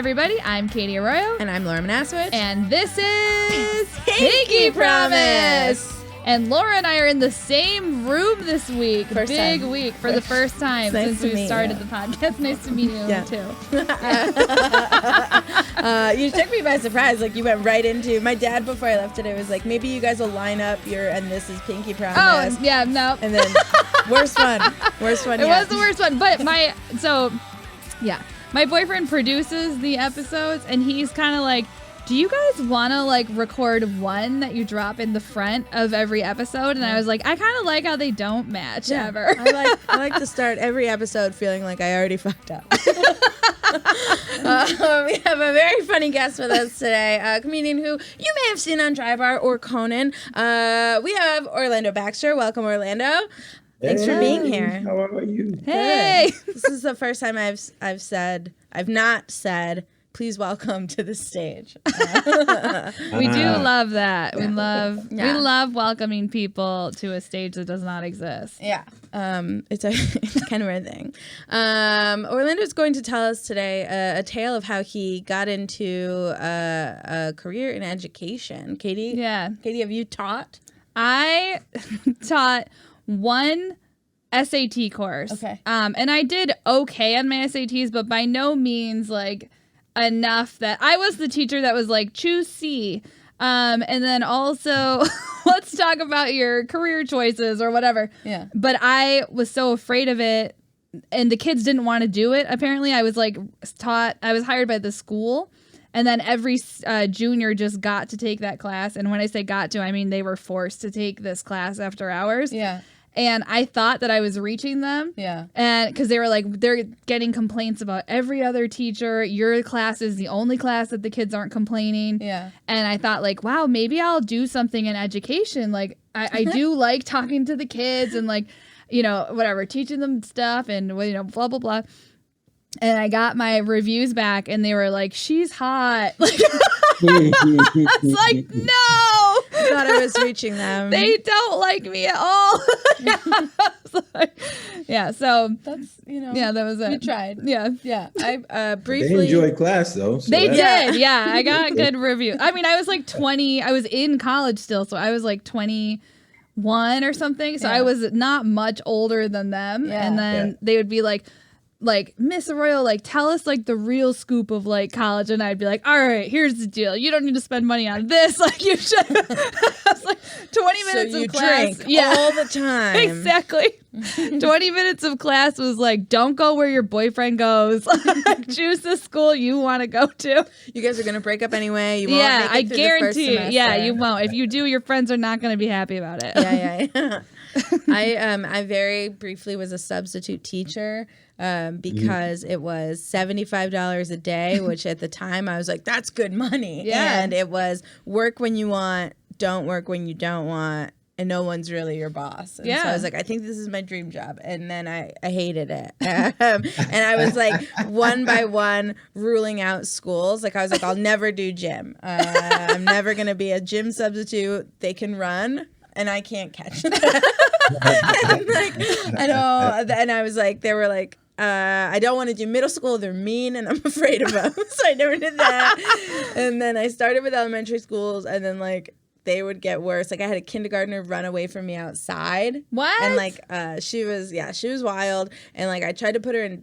everybody. I'm Katie Arroyo. And I'm Laura Manasowich. And this is Pinky Promise. And Laura and I are in the same room this week. Big week for the first time since we started the podcast. Nice to meet you, too. You took me by surprise. Like, you went right into... My dad, before I left today, was like, maybe you guys will line up and this is Pinky Promise. Oh, yeah, no. And then, worst one. It was the worst one. But my boyfriend produces the episodes, and he's kind of like, do you guys want to like record one that you drop in the front of every episode? And I was like, I kind of like how they don't match ever. I like to start every episode feeling like I already fucked up. We have a very funny guest with us today, a comedian who you may have seen on Dry Bar or Conan. We have Orlando Baxter. Welcome, Orlando. Thanks for being here. How about you? Hey. This is the first time I've not said, please welcome to the stage. We do love that. We love welcoming people to a stage that does not exist. Yeah. It's kind of a rare thing. Orlando's going to tell us today a tale of how he got into a career in education. Katie? Yeah. Katie, have you taught? I taught one SAT course. Okay. And I did okay on my SATs, but by no means like enough that I was the teacher that was like, choose C. And then also let's talk about your career choices or whatever. Yeah. But I was so afraid of it, and the kids didn't want to do it. Apparently I was hired by the school, and then every junior just got to take that class. And when I say got to, I mean they were forced to take this class after hours. Yeah. And I thought that I was reaching them. Yeah. And because they were like, they're getting complaints about every other teacher. Your class is the only class that the kids aren't complaining. Yeah. And I thought like, wow, maybe I'll do something in education. Like I do like talking to the kids and like, whatever, teaching them stuff and, blah, blah, blah. And I got my reviews back and they were like, she's hot. Like, I was like, no. I thought I was reaching them. They don't like me at all. Yeah, so that's, yeah, that was it. You tried. Yeah. Yeah. I briefly. They enjoyed class, though. So they did. Yeah, I got good reviews. I mean, I was like 20. I was in college still, so I was like 21 or something. So I was not much older than them. Yeah. And then they would be like, Miss Arroyo, like, tell us like the real scoop of like college. And I'd be like, all right, here's the deal. You don't need to spend money on this. Like you should. I was like 20 minutes of class. Drink all the time. Exactly. 20 minutes of class was like, don't go where your boyfriend goes. Choose the school you want to go to. You guys are going to break up anyway. You won't make it I through guarantee the first you. semester. Yeah, you won't. If you do, your friends are not going to be happy about it. Yeah. I very briefly was a substitute teacher because it was $75 a day, which at the time I was like, that's good money. Yeah. And it was work when you want, don't work when you don't want, and no one's really your boss. And so I was like, I think this is my dream job. And then I hated it. And I was like, one by one, ruling out schools. Like, I was like, I'll never do gym. I'm never going to be a gym substitute. They can run, and I can't catch them. And I was like, they were like, I don't want to do middle school. They're mean, and I'm afraid of them. So I never did that. And then I started with elementary schools, and then like, they would get worse. Like I had a kindergartner run away from me outside. What? And like she was wild. And like I tried to put her in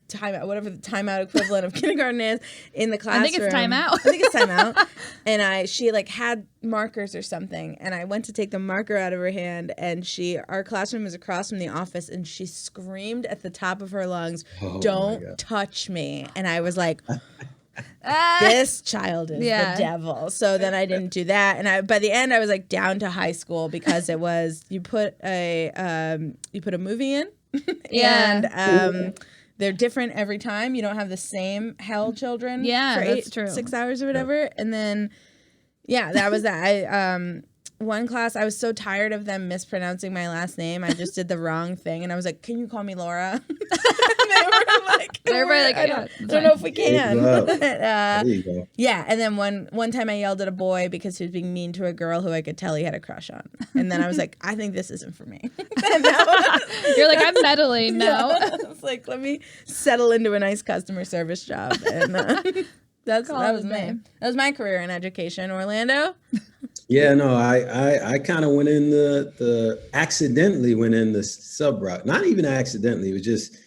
timeout, whatever the timeout equivalent of kindergarten is, in the classroom. I think it's timeout. And she like had markers or something, and I went to take the marker out of her hand, and our classroom was across from the office, and she screamed at the top of her lungs, "Don't touch me!" And I was like, this child is the devil. So then I didn't do that, and by the end I was like down to high school because it was you put a movie in, and they're different every time. You don't have the same hell children for 6 hours or whatever, and then that was that. one class, I was so tired of them mispronouncing my last name. I just did the wrong thing. And I was like, can you call me Laura? And they were like, everybody like, I don't know if we can. There you go. Yeah. And then one time I yelled at a boy because he was being mean to a girl who I could tell he had a crush on. And then I was like, I think this isn't for me. You're like, I'm meddling now. Yeah. It's like, let me settle into a nice customer service job. And that was me. That was my career in education. Orlando? Yeah, no, I kind of went in accidentally went in the sub route. Not even accidentally, it was just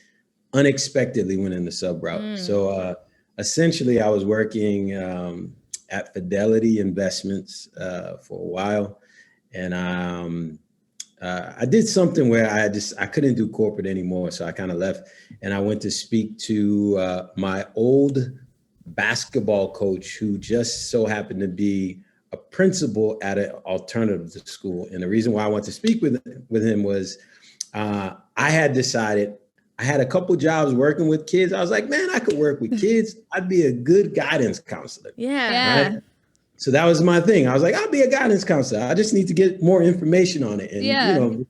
unexpectedly went in the sub route. So essentially I was working at Fidelity Investments for a while. And I did something where I couldn't do corporate anymore. So I kind of left and I went to speak to my old basketball coach who just so happened to be a principal at an alternative school. And the reason why I went to speak with him was I had decided I had a couple jobs working with kids. I was like, man, I could work with kids. I'd be a good guidance counselor. Yeah. Right? So that was my thing. I was like, I'll be a guidance counselor. I just need to get more information on it. And, you know,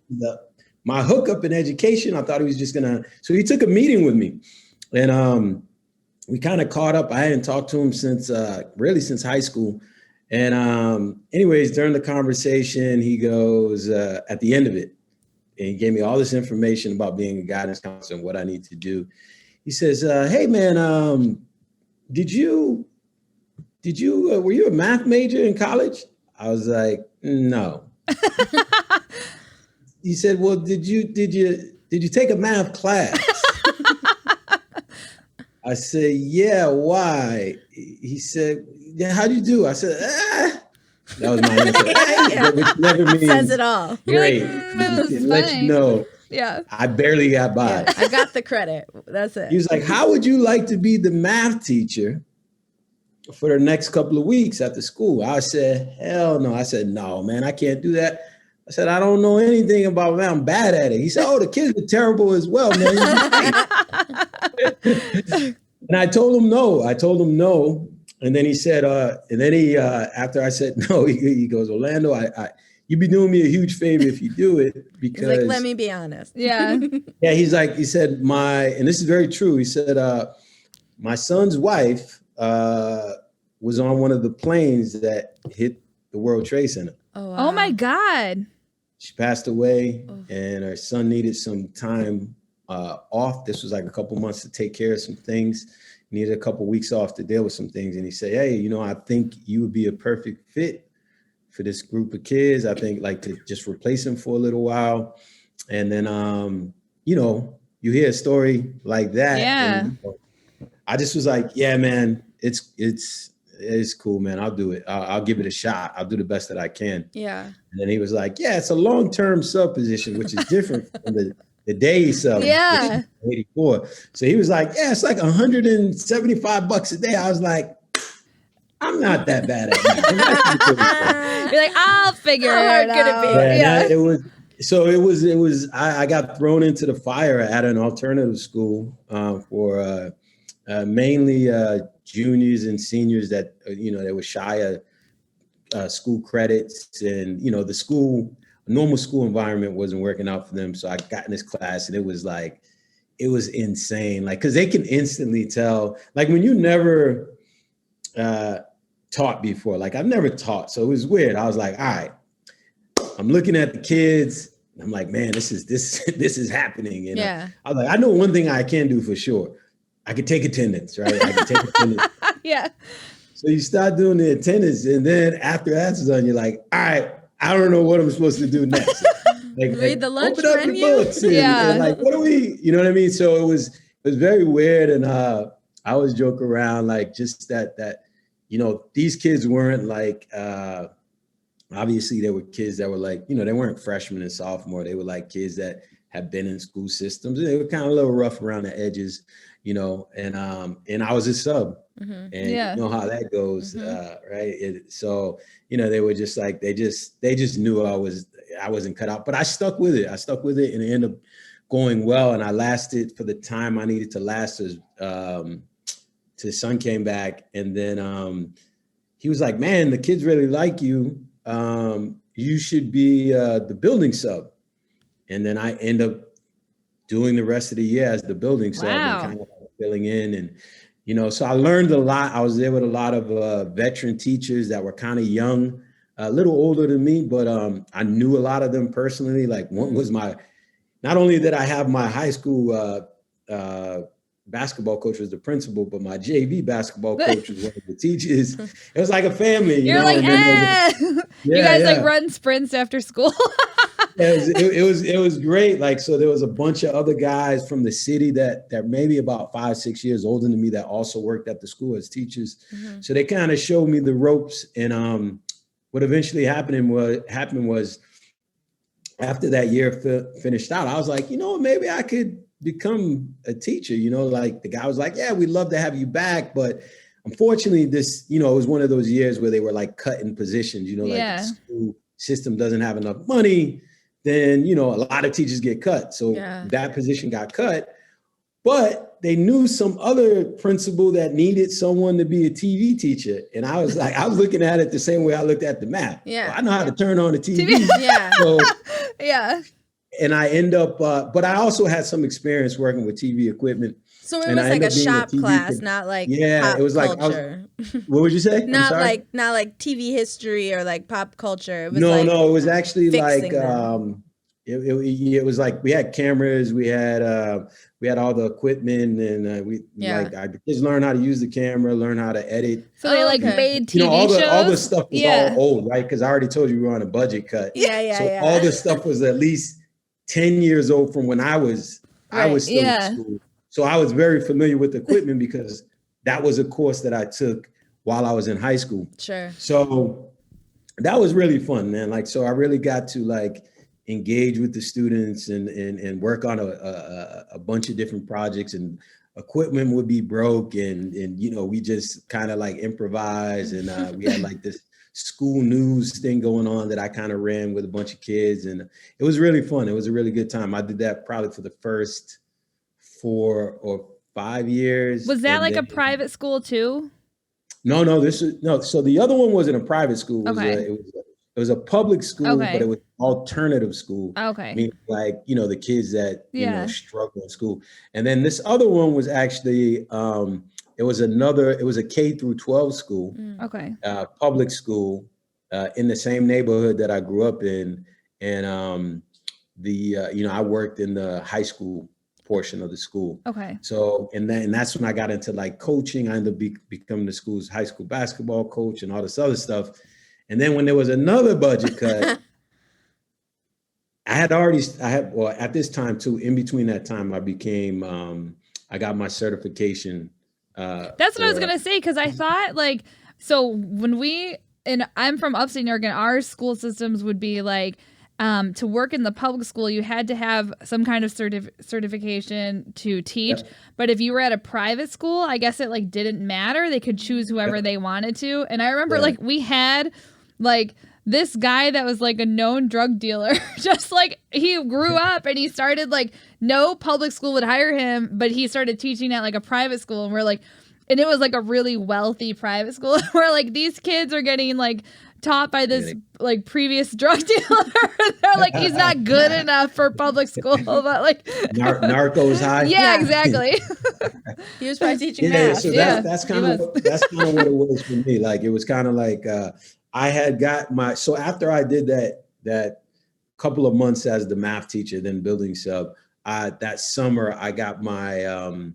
my hookup in education, I thought he was just so he took a meeting with me and we kind of caught up. I hadn't talked to him since high school. And anyways, during the conversation, he goes, at the end of it, and he gave me all this information about being a guidance counselor and what I need to do. He says, hey man, were you a math major in college? I was like, no. He said, well, did you take a math class? I said, yeah, why? He said, yeah, how'd you do? I said, That was my answer. Which never means says it all. Great. It lets you know. Yeah. I barely got by. Yeah, I got the credit. That's it. He was like, how would you like to be the math teacher for the next couple of weeks after school? I said, hell no. I said, no, man, I can't do that. I said, I don't know anything about math. I'm bad at it. He said, oh, the kids are terrible as well, man. And I told him no. And then he said, after I said no, he goes, Orlando, you'd be doing me a huge favor if you do it, because he's like, let me be honest. Yeah. Yeah. He said, and this is very true. He said, my son's wife was on one of the planes that hit the World Trade Center. Oh, wow. Oh my God. She passed away and her son needed some time off. This was like a couple months to take care of some things. Needed a couple weeks off to deal with some things. And he said, hey, I think you would be a perfect fit for this group of kids. I think like to just replace them for a little while. And then, you hear a story like that. Yeah. And, I just was like, yeah, man, it's cool, man. I'll do it. I'll give it a shot. I'll do the best that I can. Yeah. And then he was like, yeah, it's a long-term sub position, which is different from the day sub. Yeah. 84. So he was like, yeah, it's like $175 a day. I was like, I'm not that bad at it. You're like, I'll figure it out. Yeah. It was, I got thrown into the fire at an alternative school for mainly juniors and seniors that, they were shy of school credits, and, the normal school environment wasn't working out for them. So I got in this class and it was insane. Like, cause they can instantly tell, like when you never taught before, like I've never taught. So it was weird. I was like, all right, I'm looking at the kids. I'm like, man, this is happening. And I was like, I know one thing I can do for sure. I can take attendance, right? I can take attendance. Yeah. So you start doing the attendance, and then after that's done, you're like, all right, I don't know what I'm supposed to do next. Read the lunch open up menu. The books and like, what do we, you know what I mean? So it was very weird. And I always joke around, like just that, these kids weren't like, obviously there were kids that were like, they weren't freshmen and sophomore. They were like kids that had been in school systems. They were kind of a little rough around the edges, and I was a sub. Mm-hmm. And you know how that goes, right? So they were just like, they just knew I wasn't cut out, but I stuck with it. And it ended up going well. And I lasted for the time I needed to last till his son came back. And then he was like, man, the kids really like you. you should be the building sub. And then I end up doing the rest of the year as the building sub and kind of filling in. And, you know, so I learned a lot. I was there with a lot of veteran teachers that were kind of young, a little older than me, but I knew a lot of them personally. Like one was not only did I have my high school basketball coach was the principal, but my JV basketball coach was one of the teachers. It was like a family. You're like, you guys like run sprints after school. It was great. Like, so there was a bunch of other guys from the city that maybe about 5-6 years older than me that also worked at the school as teachers. Mm-hmm. So they kind of showed me the ropes. And what eventually happened was after that year finished out, I was like, you know, maybe I could become a teacher. You know, like the guy was like, yeah, we'd love to have you back, but unfortunately this, you know, it was one of those years where they were like cutting positions, you know, like the school system doesn't have enough money, then, you know, a lot of teachers get cut. So that position got cut, but they knew some other principal that needed someone to be a TV teacher. And I was like, I was looking at it the same way I looked at the map. Yeah. Well, I know how to turn on the TV. Yeah. So, yeah. And I end up, but I also had some experience working with TV equipment. So it was like a shop class, not like pop it was culture. What would you say? Not like TV history or like pop culture. It was no, it was actually like it was like we had cameras, we had all the equipment, and I just learned how to use the camera, learn how to edit. So they made TV shows? All the stuff was all old, right? Because I already told you we were on a budget cut. So all this stuff was at least 10 years old from when I was still in school. So I was very familiar with the equipment because that was a course that I took while I was in high school. Sure. So that was really fun, man. Like, so I really got to like engage with the students and work on a bunch of different projects, and equipment would be broke, and you know, we just kind of like improvise, and we had like this school news thing going on that I kind of ran with a bunch of kids, and it was really fun. It was a really good time. I did that probably for the first 4 or 5 years. Was that like a private school too? No. So the other one wasn't a private school. It was a public school, but it was alternative school. Okay. Meaning like, you know, the kids that, you know, struggle in school. And then this other one was actually, it was a K through 12 school. Okay. Public school in the same neighborhood that I grew up in. And you know, I worked in the high school portion of the school. Okay. So, and that's when I got into like coaching. I ended up becoming the school's high school basketball coach and all this other stuff. And then when there was another budget cut, at this time too, in between that time, I got my certification. That's what I was going to say. Cause I thought like, so I'm from upstate New York, and our school systems would be like, to work in the public school, you had to have some kind of certification to teach. Yep. But if you were at a private school, I guess it like didn't matter. They could choose whoever they wanted to. And I remember like we had like this guy that was like a known drug dealer, just like he grew up and he started like no public school would hire him, but he started teaching at like a private school, and we're like, and it was like a really wealthy private school where like these kids are getting like taught by this like previous drug dealer. They're like, he's not good enough for public school, but like narcos high. Yeah, exactly. He was probably teaching math. So that's kind of what it was for me. Like it was kind of like I had got so after I did that couple of months as the math teacher, then building sub, that summer I got my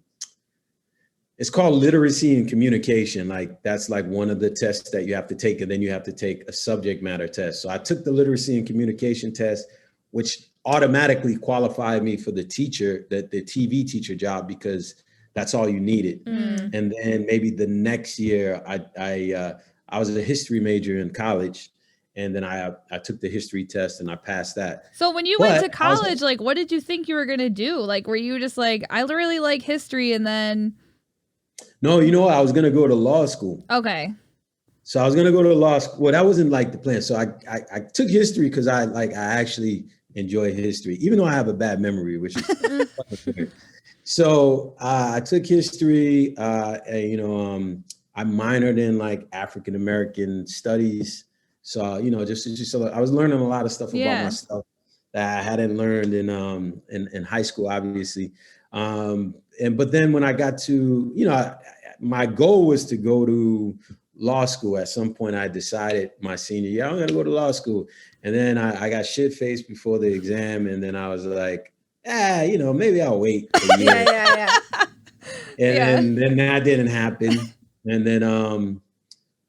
it's called literacy and communication. Like that's like one of the tests that you have to take, and then you have to take a subject matter test. So I took the literacy and communication test, which automatically qualified me for the TV teacher job, because that's all you needed. And then maybe the next year, I was a history major in college, and then I took the history test and I passed that. So when you went to college, like what did you think you were gonna do? Like were you just like, I really like history, and then? No, you know what? I was gonna go to law school. Okay. So I was gonna go to law school. Well, that wasn't like the plan. So I took history because I actually enjoy history, even though I have a bad memory, which is weird. So I took history. I minored in like African American studies, So, just I was learning a lot of stuff about myself that I hadn't learned in high school, obviously. But then when I got to, my goal was to go to law school. At some point, I decided my senior year, I'm going to go to law school. And then I got shit-faced before the exam. And then I was like, maybe I'll wait a year. And then that didn't happen. And then,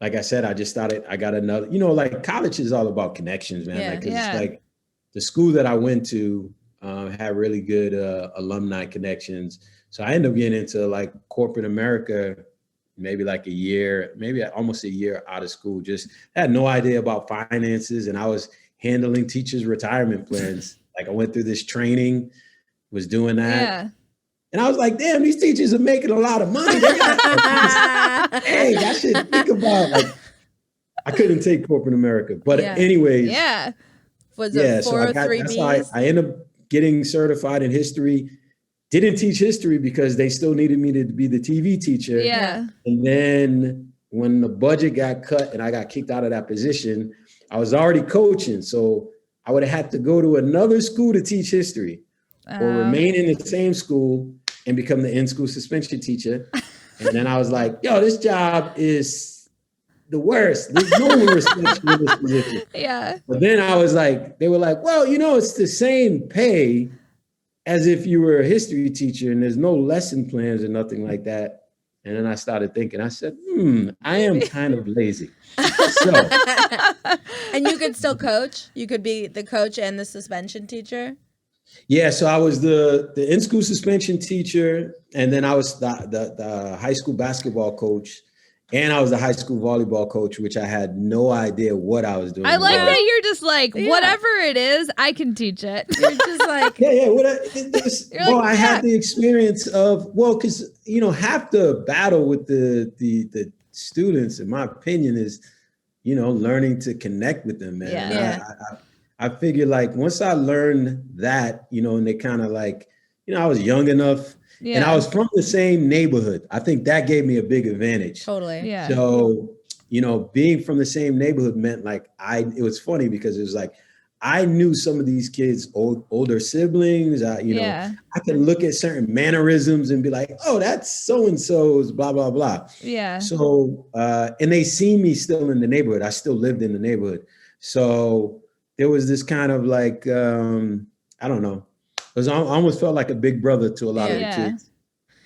like I said, I got another, like college is all about connections, man. It's like the school that I went to had really good alumni connections. So I ended up getting into like corporate America, maybe like almost a year out of school. Just had no idea about finances. And I was handling teachers' retirement plans. Like I went through this training, was doing that. Yeah. And I was like, damn, these teachers are making a lot of money. Hey, I should think about, like, I couldn't take corporate America. But anyways. Yeah. Was it 403 that's why I ended up getting certified in history. Didn't teach history because they still needed me to be the TV teacher. Yeah. And then when the budget got cut and I got kicked out of that position, I was already coaching. So I would have had to go to another school to teach history or remain in the same school and become the in-school suspension teacher. And then I was like, yo, this job is the worst. There's no one respects me in this position. Yeah. But then I was like, they were like, well, it's the same pay as if you were a history teacher and there's no lesson plans or nothing like that. And then I started thinking, I said, I am kind of lazy. So. And you could still coach? You could be the coach and the suspension teacher? Yeah, so I was the in-school suspension teacher, and then I was the high school basketball coach, and I was the high school volleyball coach, which I had no idea what I was doing. I like that you're just like, whatever it is, I can teach it. You're just like... I had the experience of, because, half the battle with the students, in my opinion, is, learning to connect with them, man. Yeah. I figured like once I learned that, and they kind of like, I was young enough and I was from the same neighborhood. I think that gave me a big advantage. Totally. Yeah. So, being from the same neighborhood meant like it was funny because it was like, I knew some of these kids' older siblings. I could look at certain mannerisms and be like, oh, that's so-and-so's blah, blah, blah. Yeah. So, and they see me still in the neighborhood. I still lived in the neighborhood. So, there was this kind of like, I don't know. I almost felt like a big brother to a lot of the kids.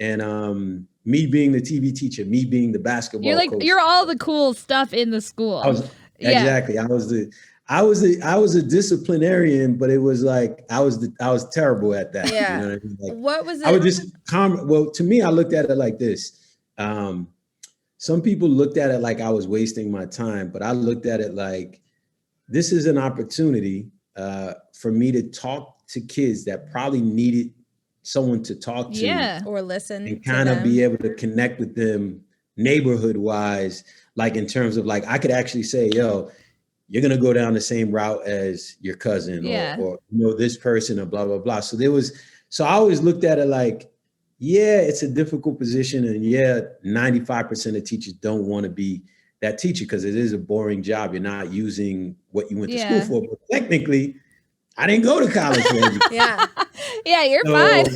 And me being the TV teacher, me being the basketball coach. You're all the cool stuff in the school. Exactly. I was a disciplinarian, but it was like, I was terrible at that. Yeah. You know what I mean? Like, what was it? I would just to me, I looked at it like this. Some people looked at it like I was wasting my time, but I looked at it like, this is an opportunity for me to talk to kids that probably needed someone to talk to or listen and kind of be able to connect with them neighborhood wise, like in terms of like, I could actually say, yo, you're going to go down the same route as your cousin or this person or blah, blah, blah. So I always looked at it like, it's a difficult position. And 95% of teachers don't want to be that teacher because it is a boring job. You're not using what you went to school for. But technically, I didn't go to college for education. You're fine.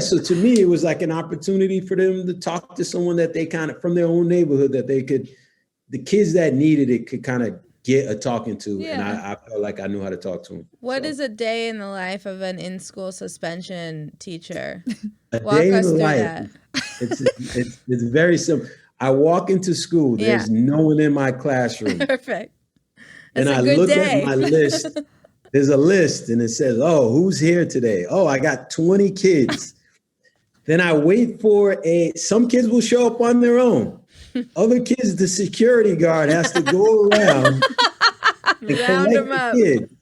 So to me, it was like an opportunity for them to talk to someone that they kind of from their own neighborhood that they could, the kids that needed it could kind of get a talking to. And I felt like I knew how to talk to them. What is a day in the life of an in-school suspension teacher? Walk us through that. It's very simple. I walk into school. There's no one in my classroom. Perfect. And I look at my list. There's a list and it says, oh, who's here today? Oh, I got 20 kids. Then I wait for some kids will show up on their own. Other kids, the security guard has to go around and collect the kids.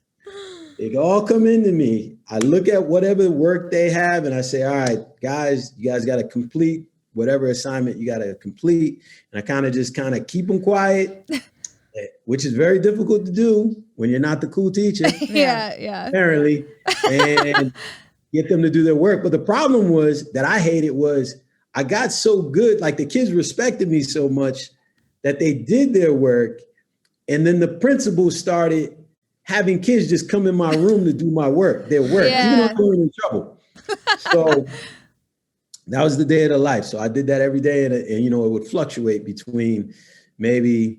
They all come into me. I look at whatever work they have and I say, all right, guys, you guys got to complete whatever assignment you got to complete. And I kind of keep them quiet, which is very difficult to do when you're not the cool teacher. Apparently. And get them to do their work. But the problem was that I hated was I got so good, like the kids respected me so much that they did their work. And then the principal started having kids just come in my room to do their work, even though I'm going in trouble. So that was the day of the life. So I did that every day, and it would fluctuate between maybe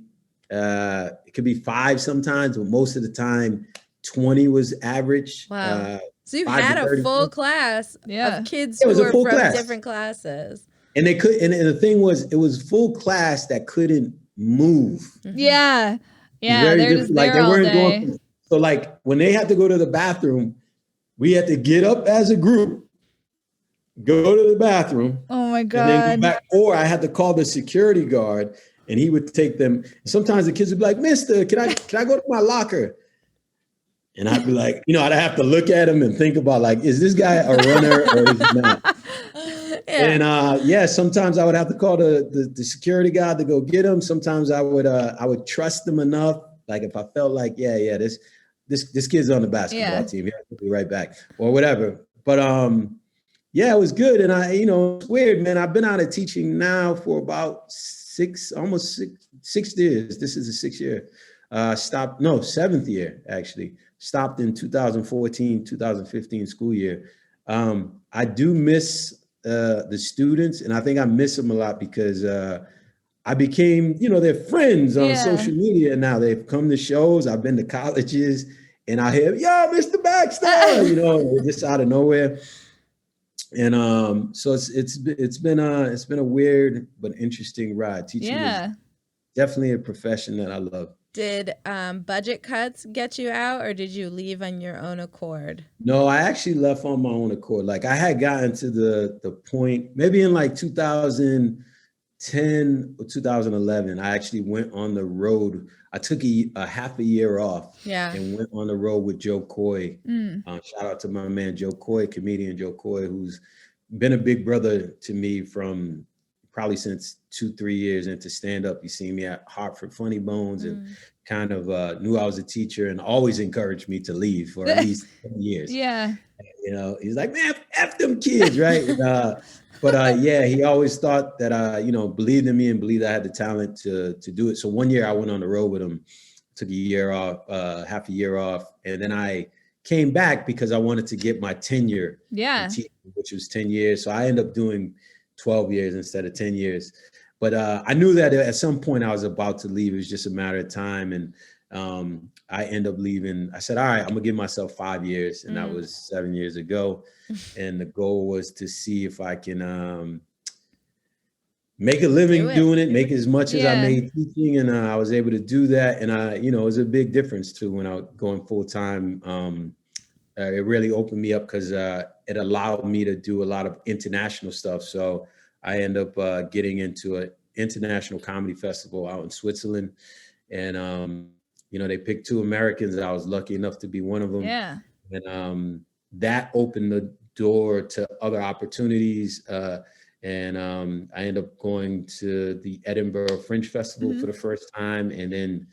it could be 5 sometimes, but most of the time 20 was average. Wow. So you had a full class of kids who were from different classes. And they could, and the thing was, it was full class that couldn't move. Yeah. They're just like they weren't going. So like when they had to go to the bathroom, we had to get up as a group, go to the bathroom. Oh my God. And then go back, or I had to call the security guard and he would take them. Sometimes the kids would be like, "Mister, can I go to my locker?" And I'd be like, I'd have to look at him and think about like, is this guy a runner or is he not? And sometimes I would have to call the security guy to go get him. Sometimes I would trust him enough. Like if I felt like, this kid's on the basketball team, he'll be right back or whatever. But it was good. And it's weird, man. I've been out of teaching now for about almost six years. This is the 6th year. 7th year, actually. Stopped in 2014, 2015 school year. I do miss the students, and I think I miss them a lot because I became, they're friends on social media now. They've come to shows. I've been to colleges, and I hear, "Yo, Mr. Baxter," just out of nowhere. And so it's been a weird but interesting ride. Teaching is definitely a profession that I love. Did budget cuts get you out, or did you leave on your own accord? No, I actually left on my own accord. Like I had gotten to the point, maybe in like 2010 or 2011, I actually went on the road. I took a half a year off and went on the road with Joe Coy. Shout out to my man, Joe Coy, comedian Joe Coy, who's been a big brother to me from probably since 2-3 years into stand-up. You see me at Hartford Funny Bones and kind of knew I was a teacher and always encouraged me to leave for at least 10 years. Yeah. He's like, "Man, F them kids," right? But he always thought that believed in me and believed I had the talent to do it. So one year I went on the road with him, took a year off, half a year off. And then I came back because I wanted to get my tenure, which was 10 years. So I ended up doing 12 years instead of 10 years. But I knew that at some point I was about to leave. It was just a matter of time. And I ended up leaving. I said, all right, I'm gonna give myself 5 years. And that was 7 years ago. And the goal was to see if I can make a living doing it, make as much as I made teaching. And I was able to do that. And it was a big difference too when I was going full time. It really opened me up because it allowed me to do a lot of international stuff. So I end up getting into an international comedy festival out in Switzerland. And, they picked 2 Americans. And I was lucky enough to be one of them. Yeah. And that opened the door to other opportunities. And I ended up going to the Edinburgh Fringe Festival for the first time, and then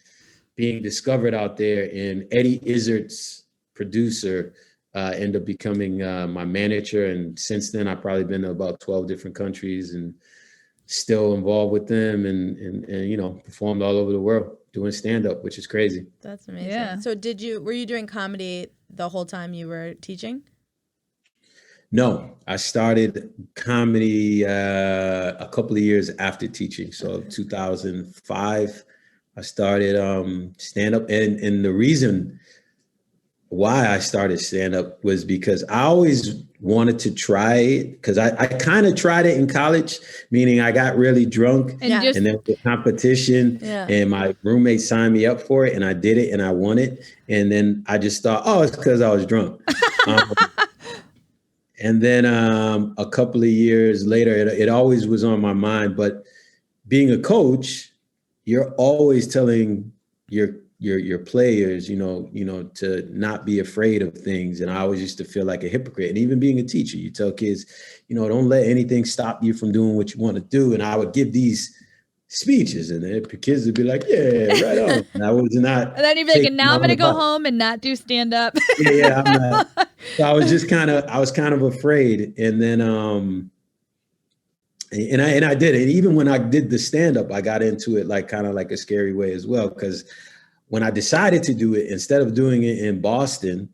being discovered out there. And Eddie Izzard's producer ended up becoming my manager. And since then, I've probably been to about 12 different countries and still involved with them and performed all over the world doing stand-up, which is crazy. That's amazing. Yeah. So were you doing comedy the whole time you were teaching? No, I started comedy a couple of years after teaching. So 2005, I started stand-up. And the reason why I started stand-up was because I always wanted to try it, because I kind of tried it in college, meaning I got really drunk and then the competition and my roommate signed me up for it and I did it and I won it. And then I just thought, it's because I was drunk. And then a couple of years later, it always was on my mind. But being a coach, you're always telling your players, to not be afraid of things. And I always used to feel like a hypocrite. And even being a teacher, you tell kids, don't let anything stop you from doing what you want to do. And I would give these speeches and the kids would be like, yeah, right on. And I was not. And then you'd be like, and now I'm going to go home and not do stand up. Yeah, I'm not. So I was kind of afraid. And then, and I did it. And even when I did the stand up, I got into it like kind of like a scary way as well, because when I decided to do it, instead of doing it in Boston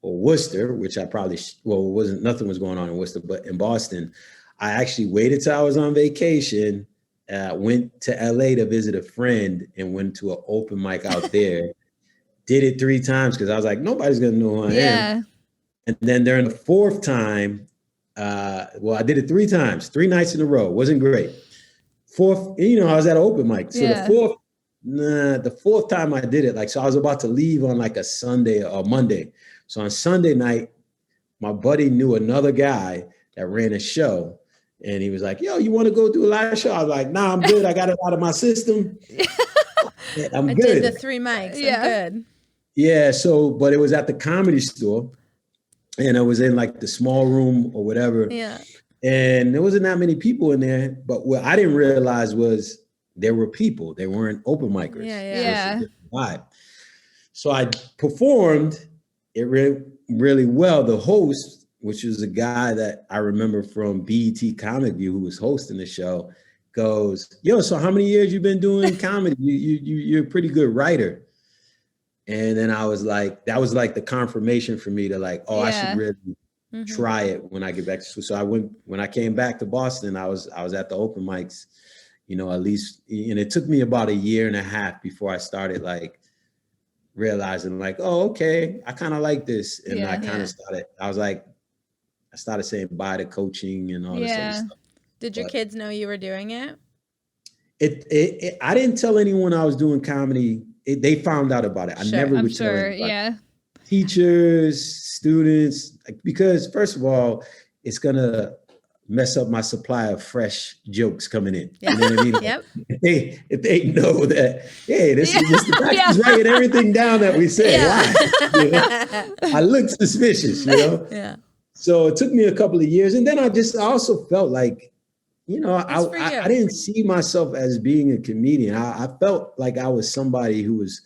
or Worcester, which I probably, nothing was going on in Worcester, but in Boston, I actually waited till I was on vacation, went to LA to visit a friend and went to an open mic out there. Did it 3 times because I was like, nobody's going to know who I am. And then during the 4th time, I did it 3 times, 3 nights in a row. Wasn't great. 4th, I was at an open mic. So the 4th time I did it, so I was about to leave on like a Sunday or Monday. So on Sunday night, my buddy knew another guy that ran a show. And he was like, yo, you want to go do a live show? I was like, nah, I'm good. I got it out of my system. I'm good. I did the 3 mics. I'm good. Yeah. So, but it was at the Comedy Store. And I was in like the small room or whatever. Yeah. And there wasn't that many people in there. But what I didn't realize was there were people. They weren't open micers. Yeah. Vibe. So I performed it really well. The host, which was a guy that I remember from BET Comic View, who was hosting the show, goes, yo, so how many years you been doing comedy? You're a pretty good writer. And then I was like, that was like the confirmation for me to I should really try it when I get back to school. So when I came back to Boston, I was at the open mics, at least, and it took me about 1.5 years before I started realizing oh, okay, I kind of like this. And I kind of I started saying bye to coaching and all this other stuff. Did your kids know you were doing it? I didn't tell anyone I was doing comedy. They found out about it. I never would tell anybody. Teachers, students, because first of all, it's gonna mess up my supply of fresh jokes coming in. You know what I mean? Yep. If they know that, hey, this is Mr. Baxter's writing everything down that we say. Why? I look suspicious, Yeah. So it took me a couple of years, and then I also felt like, I didn't see myself as being a comedian. I felt like I was somebody who was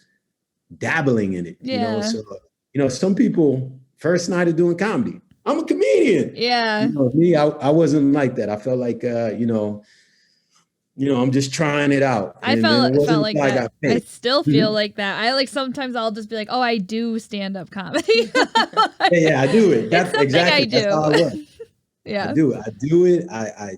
dabbling in it. So, some people first night of doing comedy, I'm a comedian. Yeah. Me, I wasn't like that. I felt like, I'm just trying it out. I felt like that. I still feel like that. I sometimes I'll just be like, oh, I do stand-up comedy. I do it. That's exactly. I do. That's how I work. Yeah. I do it. I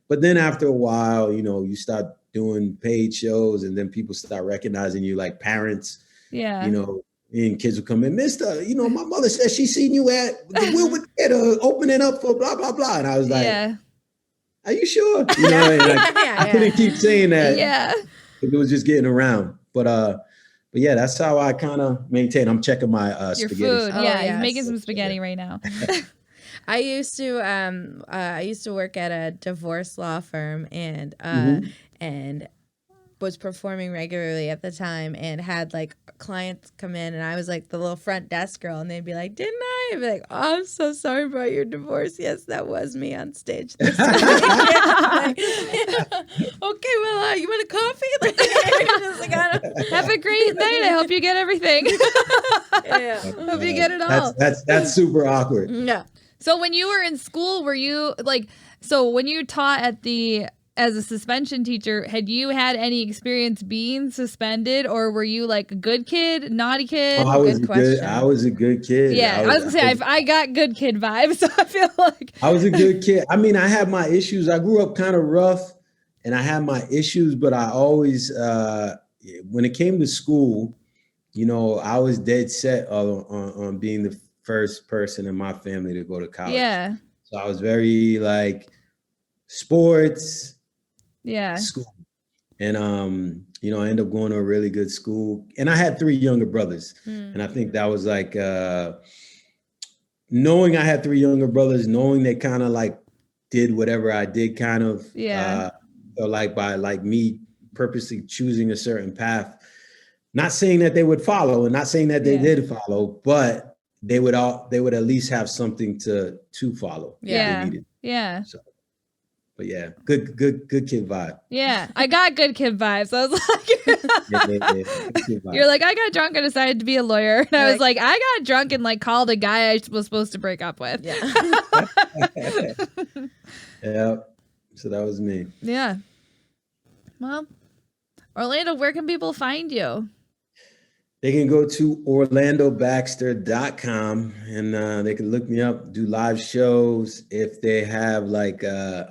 but then after a while, you start doing paid shows and then people start recognizing you, like parents. Yeah. And kids will come in, Mister, my mother says she seen you at the Wilbur Theater opening up for blah, blah, blah. And I was like, are you sure? I couldn't keep saying that. Yeah. It was just getting around. But yeah, that's how I kind of maintain. I'm checking my your spaghetti. Food. You're making some spaghetti right now. I used to work at a divorce law firm and was performing regularly at the time and had clients come in and I was the little front desk girl and they'd be like, didn't I? I'd be like, oh, I'm so sorry about your divorce. Yes, that was me on stage this week. Okay, well, you want a coffee? Have a great night. I hope you get everything. Hope you get it all. That's super awkward. No. So when you were in school, were you when you taught as a suspension teacher, had you had any experience being suspended, or were you a good kid, naughty kid? I was a good kid. Yeah, I was gonna say I got good kid vibes, so I feel like I was a good kid. I mean, I had my issues. I grew up kind of rough, and I had my issues, but I always, when it came to school, I was dead set on being the first person in my family to go to college. Yeah. So I was very sports. Yeah. School. And I ended up going to a really good school. And I had 3 younger brothers. And I think that was knowing I had 3 younger brothers, knowing they kind of did whatever I did kind of or by me purposely choosing a certain path. Not saying that they would follow and not saying that they did follow, but they would at least have something to follow. Yeah. Yeah. So. But yeah, good kid vibe. Yeah, I got good kid vibes. I was like, you're like, I got drunk and decided to be a lawyer. And I was like, I got drunk and called a guy I was supposed to break up with. Yeah. Yeah. So that was me. Yeah. Well, Orlando, where can people find you? They can go to orlandobaxter.com and they can look me up, do live shows. If they have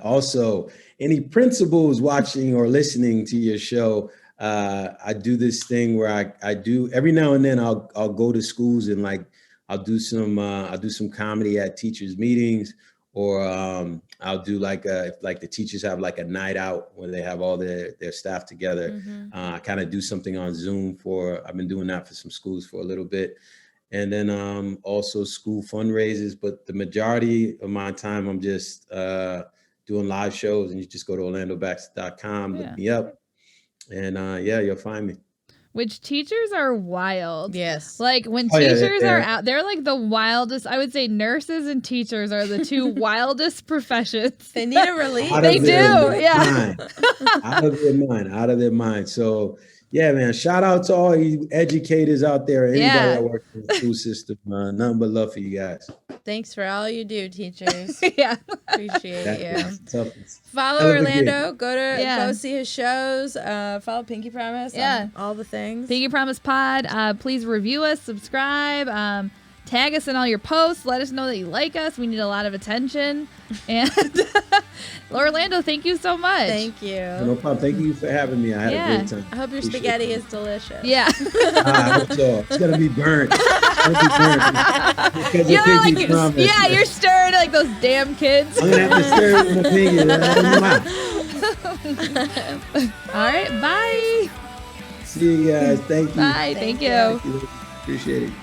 also any principals watching or listening to your show, I do this thing where I do every now and then I'll go to schools and I'll do some comedy at teachers meetings, or I'll do if the teachers have a night out when they have all their staff together. I kind of do something on Zoom I've been doing that for some schools for a little bit. And then also school fundraisers, but the majority of my time I'm just doing live shows, and you just go to orlandobaxter.com, look me up, and you'll find me. Which teachers are wild. Yes. When teachers are out, they're the wildest. I would say nurses and teachers are the two wildest professions. They need a relief. They do. Yeah. Out of their mind. So, yeah, man, shout out to all you educators out there. Anybody that works in the school system. Nothing but love for you guys. Thanks for all you do, teachers. Yeah. Appreciate you. Toughness. Follow Orlando. Go see his shows. Follow Pinky Promise. On all the things. Pinky Promise Pod. Please review us, subscribe, tag us in all your posts. Let us know that you like us. We need a lot of attention. And Orlando, thank you so much. Thank you. No problem. Thank you for having me. I had a great time. I hope your spaghetti is delicious. Yeah. I hope so. It's gonna be burnt. You're stirring like those damn kids. I'm gonna have to stir it with a finger. All right, bye. See you guys. Thank you. Bye. Thank you. Appreciate it.